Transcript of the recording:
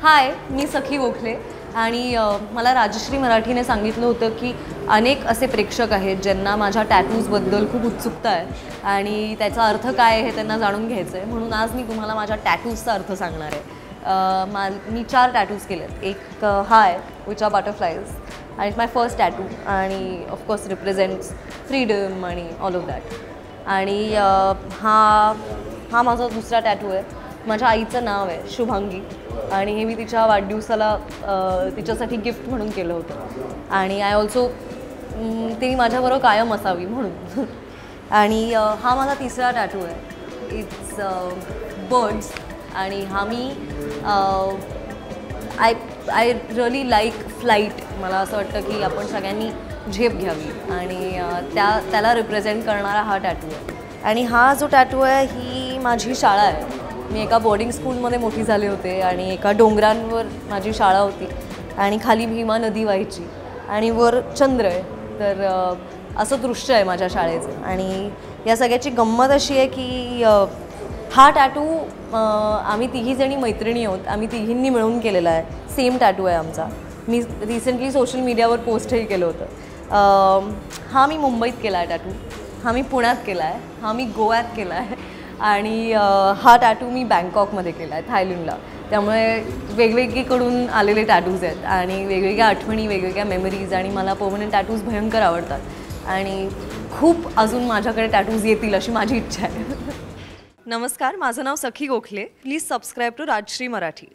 हाय, मी सखी गोखले आणि मला राजश्री मराठीने सांगितलं होतं की अनेक असे प्रेक्षक आहेत ज्यांना माझ्या टॅटूजबद्दल खूप उत्सुकता आहे आणि त्याचा अर्थ काय आहे हे त्यांना जाणून घ्यायचं आहे. म्हणून आज मी तुम्हाला माझ्या टॅटूजचा अर्थ सांगणार आहे. मी 4 टॅटूज केलेत. एक हा आहे विच आर बटरफ्लाईज आणि इट्स माय फर्स्ट टॅटू आणि ऑफकोर्स रिप्रेझेंट्स फ्रीडम आणि ऑल ऑफ दॅट. आणि हा माझा दुसरा टॅटू आहे. माझ्या आईचं नाव आहे शुभांगी आणि हे मी तिच्या वाढदिवसाला तिच्यासाठी गिफ्ट म्हणून केलं होतं आणि आय ऑल्सो ती माझ्याबरोबर कायम असावी म्हणून. आणि हा माझा तिसरा टॅटू आहे. इट्स बर्ड्स आणि हा मी आय रिअली लाईक फ्लाईट. मला असं वाटतं की आपण सगळ्यांनी झेप घ्यावी आणि त्याला रिप्रेझेंट करणारा हा टॅटू आहे. आणि हा जो टॅटू आहे ही माझी शाळा आहे. मी एका बोर्डिंग स्कूलमध्ये मोठी झाले होते आणि एका डोंगरांवर माझी शाळा होती आणि खाली भीमा नदी व्हायची आणि वर चंद्र आहे. तर असं दृश्य आहे माझ्या शाळेचं. आणि या सगळ्याची गंमत अशी आहे की हा टॅटू आम्ही तिघीजणी मैत्रिणी आहोत. आम्ही तिघींनी मिळून केलेला आहे. सेम टॅटू आहे आमचा. मी रिसेंटली सोशल मीडियावर पोस्टही केलं होतं. हा मी मुंबईत केला आहे टॅटू. हा मी पुण्यात केला आहे. हा मी गोव्यात केला आहे आणि हा टॅटू मी बँकॉकमध्ये केला आहे, थायलंडला. त्यामुळे वेगवेगळीकडून आलेले टॅटूज आहेत आणि वेगवेगळ्या आठवणी, वेगवेगळ्या मेमरीज. आणि मला परमनंट टॅटूज भयंकर आवडतात आणि खूप अजून माझ्याकडे टॅटूज येतील अशी माझी इच्छा आहे. नमस्कार, माझं नाव Sakhi Gokhale. Please subscribe to Rajshri Marathi.